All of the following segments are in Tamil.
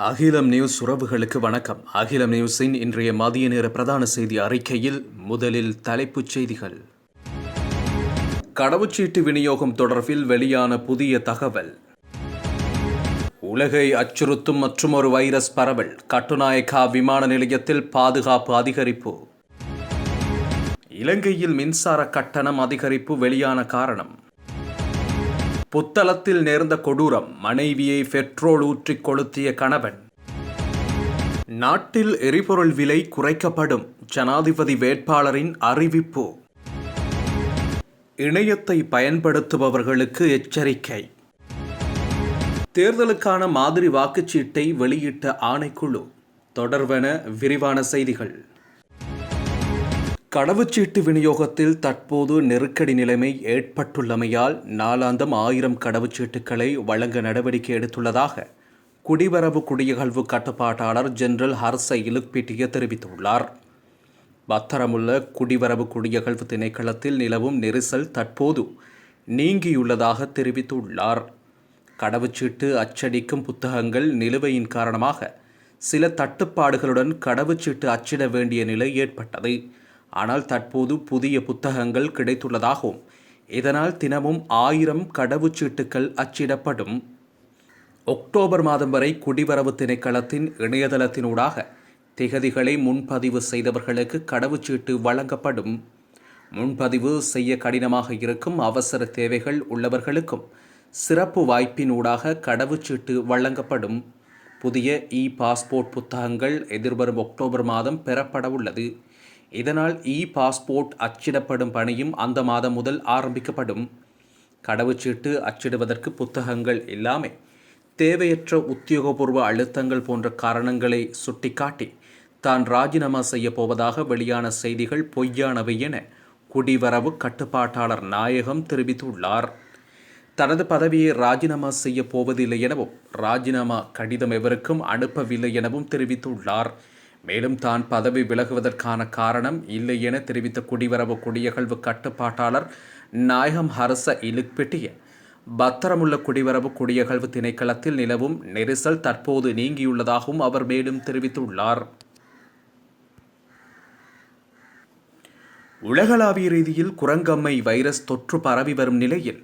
அகிலம் நியூஸ் உறவுகளுக்கு வணக்கம். அகிலம் நியூஸின் இன்றைய மதிய நேர பிரதான செய்தி அறிக்கையில் முதலில் தலைப்புச் செய்திகள். கடவுச்சீட்டு விநியோகம் தொடர்பில் வெளியான புதிய தகவல். உலகை அச்சுறுத்தும் மற்றுமொரு வைரஸ் பரவல். கட்டுநாயக்கா விமான நிலையத்தில் பாதுகாப்பு அதிகரிப்பு. இலங்கையில் மின்சார கட்டணம் அதிகரிப்பு வெளியான காரணம். புத்தளத்தில் நேர்ந்த கொடூரம். மனைவியை பெட்ரோல் ஊற்றி கொளுத்திய கணவன். நாட்டில் எரிபொருள் விலை குறைக்கப்படும். ஜனாதிபதி வேட்பாளரின் அறிவிப்பு. இணையத்தை பயன்படுத்துபவர்களுக்கு எச்சரிக்கை. தேர்தலுக்கான மாதிரி வாக்குச்சீட்டை வெளியிட்ட ஆணைக்குழு. தொடர்வன விரிவான செய்திகள். கடவுச்சீட்டு விநியோகத்தில் தற்போது நெருக்கடி நிலைமை ஏற்பட்டுள்ளமையால் நாளாந்தம் 1000 கடவுச்சீட்டுகளை வழங்க நடவடிக்கை எடுத்துள்ளதாக குடிவரவு குடியகழ்வு கட்டுப்பாட்டாளர் ஜெனரல் ஹர்ச இலுக்பிட்டிய தெரிவித்துள்ளார். பத்தரமுள்ள குடிவரவு குடியகழ்வு திணைக்களத்தில் நிலவும் நெரிசல் தற்போது நீங்கியுள்ளதாக தெரிவித்துள்ளார். கடவுச்சீட்டு அச்சடிக்கும் புத்தகங்கள் நிலுவையின் காரணமாக சில தட்டுப்பாடுகளுடன் கடவுச்சீட்டு அச்சிட வேண்டிய நிலை ஏற்பட்டது. ஆனால் தற்போது புதிய புத்தகங்கள் கிடைத்துள்ளதாகவும் இதனால் தினமும் 1000 கடவுச்சீட்டுகள் அச்சிடப்படும். அக்டோபர் மாதம் வரை குடிவரவு திணைக்களத்தின் இணையதளத்தினூடாக திகதிகளை முன்பதிவு செய்தவர்களுக்கு கடவுச்சீட்டு வழங்கப்படும். முன்பதிவு செய்ய கடினமாக இருக்கும் அவசர தேவைகள் உள்ளவர்களுக்கும் சிறப்பு வாய்ப்பினூடாக கடவுச்சீட்டு வழங்கப்படும். புதிய பாஸ்போர்ட் புத்தகங்கள் எதிர்வரும் அக்டோபர் மாதம் பெறப்பட உள்ளது. இதனால் பாஸ்போர்ட் அச்சிடப்படும் பணியும் அந்த மாதம் முதல் ஆரம்பிக்கப்படும். கடவுச்சீட்டு அச்சிடுவதற்கு புத்தகங்கள் இல்லாமல் தேவையற்ற உத்தியோகபூர்வ அழுத்தங்கள் போன்ற காரணங்களை சுட்டிக்காட்டி தான் ராஜினாமா செய்ய போவதாக வெளியான செய்திகள் பொய்யானவை என குடிவரவு கட்டுப்பாட்டாளர் நாயகம் தெரிவித்துள்ளார். தனது பதவியை ராஜினாமா செய்ய போவதில்லை எனவும் ராஜினாமா கடிதம் எவருக்கும் அனுப்பவில்லை எனவும் தெரிவித்துள்ளார். மேலும் தான் பதவி விலகுவதற்கான காரணம் இல்லை என தெரிவித்த குடிவரவு குடியகழ்வு கட்டுப்பாட்டாளர் நாயகம் ஹர்ச இலுக்பிட்டிய பத்திரமுள்ள குடிவரவு குடியகழ்வு திணைக்களத்தில் நிலவும் நெரிசல் தற்போது நீங்கியுள்ளதாகவும் அவர் மேலும் தெரிவித்துள்ளார். உலகளாவிய ரீதியில் குரங்கம்மை வைரஸ் தொற்று பரவி வரும் நிலையில்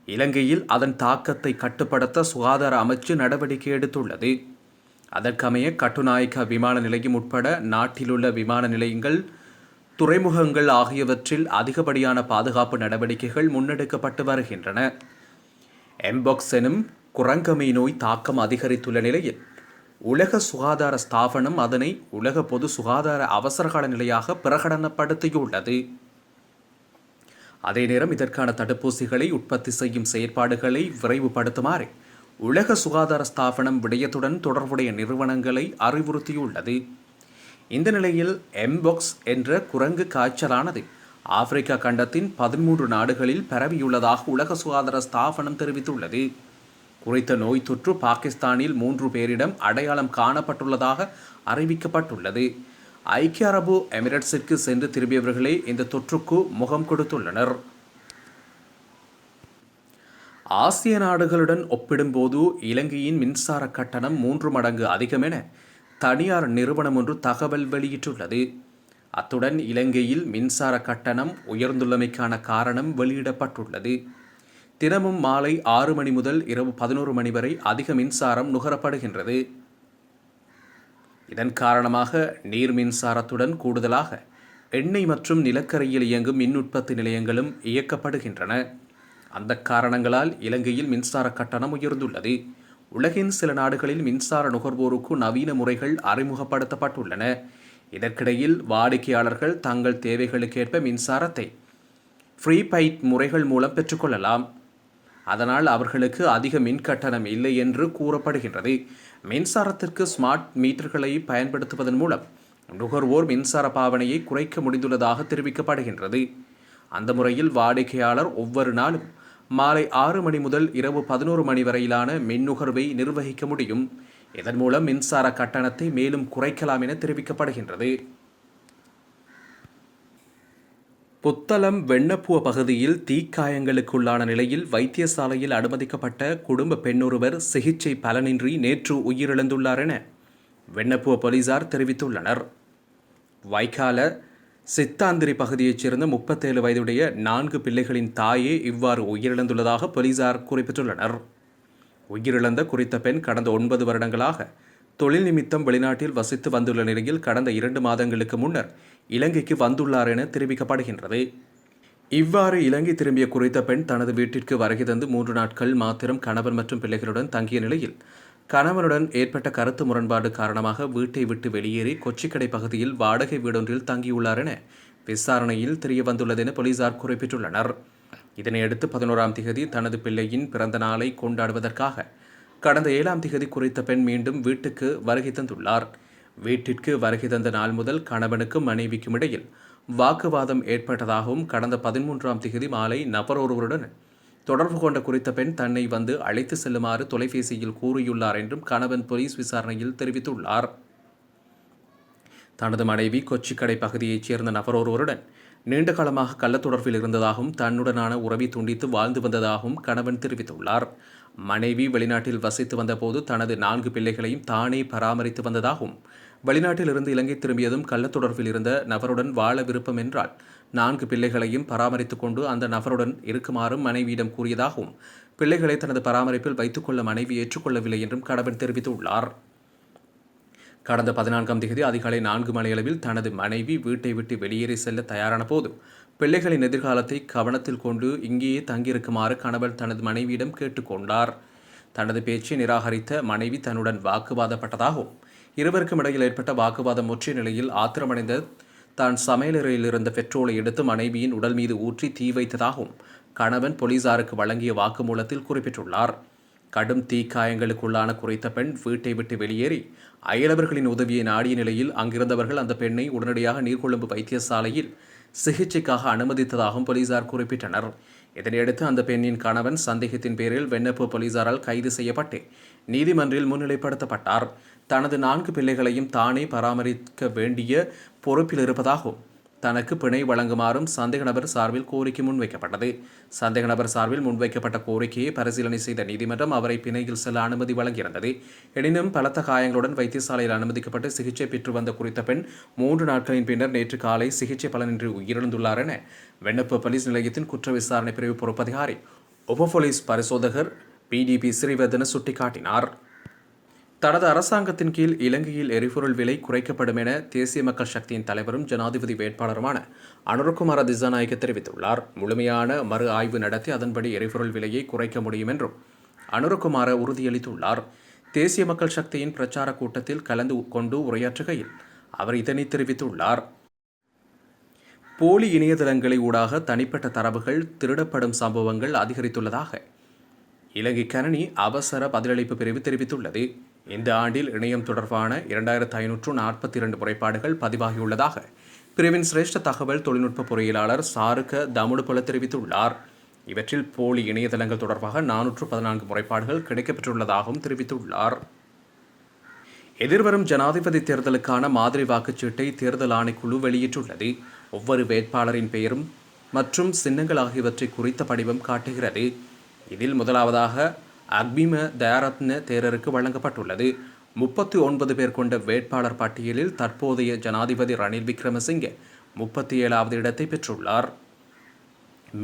இலங்கையில் அதன் தாக்கத்தை கட்டுப்படுத்த சுகாதார அமைச்சு நடவடிக்கை எடுத்துள்ளது. அதற்கமைய கட்டுநாயக்கா விமான நிலையம் உட்பட நாட்டிலுள்ள விமான நிலையங்கள், துறைமுகங்கள் ஆகியவற்றில் அதிகப்படியான பாதுகாப்பு நடவடிக்கைகள் முன்னெடுக்கப்பட்டு வருகின்றன. எம்பாக்ஸ் எனும் குரங்கம்மை நோய் தாக்கம் அதிகரித்துள்ள நிலையில் உலக சுகாதார ஸ்தாபனம் அதனை உலக பொது சுகாதார அவசரகால நிலையாக பிரகடனப்படுத்தியுள்ளது. அதே நேரம் இதற்கான தடுப்பூசிகளை உற்பத்தி செய்யும் செயற்பாடுகளை விரைவுபடுத்துமாறு உலக சுகாதார ஸ்தாபனம் விடயத்துடன் தொடர்புடைய நிறுவனங்களை அறிவுறுத்தியுள்ளது. இந்த நிலையில் எம்பாக்ஸ் என்ற குரங்கு காய்ச்சலானது ஆப்பிரிக்கா கண்டத்தின் 13 நாடுகளில் பரவியுள்ளதாக உலக சுகாதார ஸ்தாபனம் தெரிவித்துள்ளது. குறித்த நோய் தொற்று பாகிஸ்தானில் 3 பேரிடம் அடையாளம் காணப்பட்டுள்ளதாக அறிவிக்கப்பட்டுள்ளது. ஐக்கிய அரபு எமிரேட்ஸிற்கு சென்று திரும்பியவர்களே இந்த தொற்றுக்கு முகம் கொடுத்துள்ளனர். ஆசிய நாடுகளுடன் ஒப்பிடும்போது இலங்கையின் மின்சார கட்டணம் 3 மடங்கு அதிகம் என தனியார் நிறுவனம் ஒன்று தகவல் வெளியிட்டுள்ளது. அத்துடன் இலங்கையில் மின்சார கட்டணம் உயர்ந்துள்ளமைக்கான காரணம் வெளியிடப்பட்டுள்ளது. தினமும் மாலை 6 மணி முதல் இரவு 11 மணி வரை அதிக மின்சாரம் நுகரப்படுகின்றது. இதன் காரணமாக நீர் மின்சாரத்துடன் கூடுதலாக எண்ணெய் மற்றும் நிலக்கரியில் இயங்கும் மின் உற்பத்தி நிலையங்களும் இயக்கப்படுகின்றன. அந்த காரணங்களால் இலங்கையில் மின்சார கட்டணம் உயர்ந்துள்ளது. உலகின் சில நாடுகளில் மின்சார நுகர்வோருக்கு நவீன முறைகள் அறிமுகப்படுத்தப்பட்டுள்ளன. இதற்கிடையில் வாடிக்கையாளர்கள் தங்கள் தேவைகளுக்கேற்ப மின்சாரத்தை ப்ரீபெய்ட் முறைகள் மூலம் பெற்றுக்கொள்ளலாம். அதனால் அவர்களுக்கு அதிக மின் கட்டணம் இல்லை என்று கூறப்படுகின்றது. மின்சாரத்திற்கு ஸ்மார்ட் மீட்டர்களை பயன்படுத்துவதன் மூலம் நுகர்வோர் மின்சார பாவனையை குறைக்க முடிந்துள்ளதாக தெரிவிக்கப்படுகின்றது. அந்த முறையில் வாடிக்கையாளர் ஒவ்வொரு நாளும் மாலை 6 மணி முதல் இரவு 11 மணி வரையிலான மின் நுகர்வை நிர்வகிக்க முடியும். இதன் மூலம் மின்சார கட்டணத்தை மேலும் குறைக்கலாம் என தெரிவிக்கப்படுகின்றது. புத்தளம் வெண்ணப்புவ பகுதியில் தீக்காயங்களுக்குள்ளான நிலையில் வைத்தியசாலையில் அனுமதிக்கப்பட்ட குடும்ப பெண்ணொருவர் சிகிச்சை பலனின்றி நேற்று உயிரிழந்துள்ளார் என வெண்ணப்புவ போலீசார் தெரிவித்துள்ளனர். வைக்கால சித்தாந்திரி பகுதியைச் சேர்ந்த 37 வயதுடைய 4 பிள்ளைகளின் தாயே இவ்வாறு உயிரிழந்துள்ளதாக போலீசார் குறிப்பிட்டுள்ளனர். உயிரிழந்த குறித்த பெண் கடந்த 9 வருடங்களாக தொழில் நிமித்தம் வெளிநாட்டில் வசித்து வந்துள்ள நிலையில் கடந்த 2 மாதங்களுக்கு முன்னர் இலங்கைக்கு வந்துள்ளார் என தெரிவிக்கப்படுகின்றது. இவ்வாறு இலங்கை திரும்பிய குறித்த பெண் தனது வீட்டிற்கு வருகை தந்து 3 நாட்கள் மாத்திரம் கணவன் மற்றும் பிள்ளைகளுடன் தங்கிய நிலையில் கணவனுடன் ஏற்பட்ட கருத்து முரண்பாடு காரணமாக வீட்டை விட்டு வெளியேறி கொச்சிக்கடை பகுதியில் வாடகை வீடொன்றில் தங்கியுள்ளார் என விசாரணையில் தெரியவந்துள்ளது என போலீசார் குறிப்பிட்டுள்ளனர். இதனையடுத்து 11ஆம் திகதி தனது பிள்ளையின் பிறந்த நாளை கொண்டாடுவதற்காக கடந்த 7ஆம் திகதி குறித்த பெண் மீண்டும் வீட்டுக்கு வருகை தந்துள்ளார். வீட்டிற்கு வருகை தந்த நாள் முதல் கணவனுக்கும் மனைவிக்கும் இடையில் வாக்குவாதம் ஏற்பட்டதாகவும் கடந்த 13ஆம் திகதி மாலை நபரொருவருடன் தொடர்பு கொண்ட குறித்த பெண் தன்னை வந்து அழைத்து செல்லுமாறு தொலைபேசியில் கூறியுள்ளார் என்றும் கணவன் போலீஸ் விசாரணையில் தெரிவித்துள்ளார். தனது மனைவி கொச்சிக்கடை பகுதியைச் சேர்ந்த நபரொருவருடன் நீண்ட காலமாக கள்ளத்தொடர்பில் இருந்ததாகவும் தன்னுடனான உறவை துண்டித்து வாழ்ந்து வந்ததாகவும் கணவன் தெரிவித்துள்ளார். மனைவி வெளிநாட்டில் வசித்து வந்தபோது தனது 4 பிள்ளைகளையும் தானே பராமரித்து வந்ததாகவும் வெளிநாட்டில் இருந்து இலங்கை திரும்பியதும் கள்ளத்தொடர்பில் இருந்த நபருடன் வாழ விருப்பம் என்றால் 4 பிள்ளைகளையும் பராமரித்துக் கொண்டு அந்த நபருடன் இருக்குமாறும் மனைவியிடம் கூறியதாகவும் பிள்ளைகளை தனது பராமரிப்பில் வைத்துக்கொள்ள மனைவி ஏற்றுக்கொள்ளவில்லை என்றும் கணவன் தெரிவித்துள்ளார். கடந்த 14ஆம் தேதி அதிகாலை 4 மணியளவில் தனது மனைவி வீட்டை விட்டு வெளியேறி செல்ல தயாரான போது பிள்ளைகளின் எதிர்காலத்தை கவனத்தில் கொண்டு இங்கேயே தங்கியிருக்குமாறு கணவன் தனது மனைவியிடம் கேட்டுக்கொண்டார். தனது பேச்சை நிராகரித்த மனைவி தன்னுடன் வாக்குவாதப்பட்டதாகவும் இருவருக்கும் இடையில் ஏற்பட்ட வாக்குவாதம் முற்றிய நிலையில் ஆத்திரமடைந்த தான் சமையலறையில் இருந்த பெட்ரோலை எடுத்து மனைவியின் உடல் மீது ஊற்றி தீ வைத்ததாகவும் கணவன் போலீசாருக்கு வழங்கிய வாக்குமூலத்தில் குறிப்பிட்டுள்ளார். கடும் தீக்காயங்களுக்குள்ளான குறித்த பெண் வீட்டை விட்டு வெளியேறி அயலவர்களின் உதவியை நாடிய நிலையில் அங்கிருந்தவர்கள் அந்த பெண்ணை உடனடியாக நீர்கொழும்பு வைத்தியசாலையில் சிகிச்சைக்காக அனுமதித்ததாகவும் போலீசார் குறிப்பிட்டனர். இதனையடுத்து அந்த பெண்ணின் கணவன் சந்தேகத்தின் பேரில் வெண்ணப்புவ போலீசாரால் கைது செய்யப்பட்டு நீதிமன்றில் முன்னிலைப்படுத்தப்பட்டார். தனது 4 பிள்ளைகளையும் தானே பராமரிக்க வேண்டிய பொறுப்பில் இருப்பதாகவும் தனக்கு பிணை வழங்குமாறும் சந்தேக நபர் சார்பில் கோரிக்கை முன்வைக்கப்பட்டது. சந்தேக நபர் சார்பில் முன்வைக்கப்பட்ட கோரிக்கையை பரிசீலனை செய்த நீதிமன்றம் அவரை பிணையில் செல்ல அனுமதி வழங்கியிருந்தது. எனினும் பலத்த காயங்களுடன் வைத்தியசாலையில் அனுமதிக்கப்பட்டு சிகிச்சை பெற்று வந்த குறித்த பெண் 3 நாட்களின் பின்னர் நேற்று காலை சிகிச்சை பலனின்றி உயிரிழந்துள்ளார் என வெண்ணப்புவ போலீஸ் நிலையத்தின் குற்ற விசாரணை பிரிவு பொறுப்பதிகாரி உப போலீஸ் பரிசோதகர் PDP ஸ்ரீவர்தன சுட்டிக்காட்டினார். தனது அரசாங்கத்தின் கீழ் இலங்கையில் எரிபொருள் விலை குறைக்கப்படும் என தேசிய மக்கள் சக்தியின் தலைவரும் ஜனாதிபதி வேட்பாளருமான அனுரகுமார திசாநாயக்க தெரிவித்துள்ளார். முழுமையான மறு ஆய்வு நடத்தி அதன்படி எரிபொருள் விலையை குறைக்க முடியும் என்றும் அனுரகுமார உறுதியளித்துள்ளார். தேசிய மக்கள் சக்தியின் பிரச்சார கூட்டத்தில் கலந்து கொண்டு உரையாற்றுகையில் அவர் இதனை தெரிவித்துள்ளார். போலி இணையதளங்களை ஊடாக தனிப்பட்ட தரவுகள் திருடப்படும் சம்பவங்கள் அதிகரித்துள்ளதாக இலங்கை கணனி அவசர பதிலளிப்பு பிரிவு தெரிவித்துள்ளது. இந்த ஆண்டில் இணையம் தொடர்பான 2542 முறைப்பாடுகள் பதிவாகியுள்ளதாக பிரிவின் சிரேஷ்ட தகவல் தொழில்நுட்ப பொறியியலாளர் சாருக தமுடுபொல தெரிவித்துள்ளார். இவற்றில் போலி இணையதளங்கள் தொடர்பாக 414 முறைப்பாடுகள் கிடைக்கப்பெற்றுள்ளதாகவும் தெரிவித்துள்ளார். எதிர்வரும் ஜனாதிபதி தேர்தலுக்கான மாதிரி வாக்குச்சீட்டை தேர்தல் ஆணைக்குழு வெளியிட்டுள்ளது. ஒவ்வொரு வேட்பாளரின் பெயரும் மற்றும் சின்னங்கள் ஆகியவற்றை குறித்த படிவம் காட்டுகிறது. இதில் முதலாவதாக அக்பிம தயாரத்ன தேரருக்கு வழங்கப்பட்டுள்ளது. 39 பேர் கொண்ட வேட்பாளர் பட்டியலில் தற்போதைய ஜனாதிபதி ரணில் விக்ரமசிங்கே 37வது இடத்தை பெற்றுள்ளார்.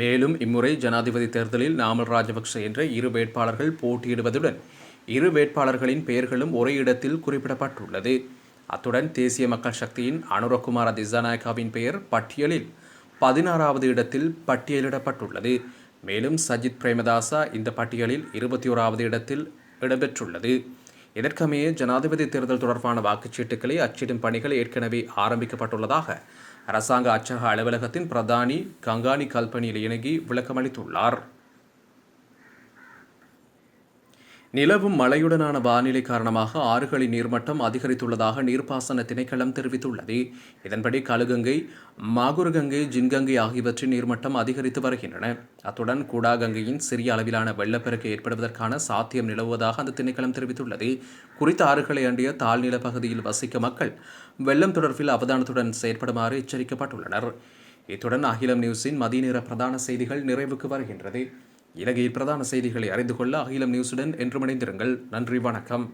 மேலும் இம்முறை ஜனாதிபதி தேர்தலில் நாமல் ராஜபக்ஷ என்ற 2 வேட்பாளர்கள் போட்டியிடுவதுடன் 2 வேட்பாளர்களின் பெயர்களும் ஒரே இடத்தில் குறிப்பிடப்பட்டுள்ளது. அத்துடன் தேசிய மக்கள் சக்தியின் அனுரகுமார திசாநாயக்காவின் பெயர் பட்டியலில் 16வது இடத்தில் பட்டியலிடப்பட்டுள்ளது. மேலும் சஜித் பிரேமதாசா இந்த பட்டியலில் 21வது இடத்தில் இடம்பெற்றுள்ளது. இதற்கமைய ஜனாதிபதி தேர்தல் தொடர்பான வாக்குச்சீட்டுகளை அச்சிடும் பணிகள் ஏற்கனவே ஆரம்பிக்கப்பட்டுள்ளதாக அரசாங்க அச்சக அலுவலகத்தின் பிரதானி கங்கானி கல்பனியில் இணங்கி விளக்கமளித்துள்ளார். நிலவும் மழையுடனான வானிலை காரணமாக ஆறுகளின் நீர்மட்டம் அதிகரித்துள்ளதாக நீர்ப்பாசன திணைக்களம் தெரிவித்துள்ளது. இதன்படி கழுகங்கை, மாகுரகங்கை, ஜின்கங்கை ஆகியவற்றின் நீர்மட்டம் அதிகரித்து வருகின்றன. அத்துடன் கூடாகங்கையின் சிறிய அளவிலான வெள்ளப்பெருக்கு ஏற்படுவதற்கான சாத்தியம் நிலவுவதாக அந்த திணைக்களம் தெரிவித்துள்ளது. குறித்த ஆறுகளை அண்டிய தாழ்நில பகுதியில் வசிக்கும் மக்கள் வெள்ளம் தொடர்பில் அவதானத்துடன் செயற்படுமாறு எச்சரிக்கப்பட்டுள்ளனர். இத்துடன் அகிலம் நியூஸின் மதிய நேர பிரதான செய்திகள் நிறைவுக்கு வருகின்றது. இலங்கையில் பிரதான செய்திகளை அறிந்து கொள்ள அகிலம் நியூஸுடன் என்றும் இணைந்திருங்கள். நன்றி, வணக்கம்.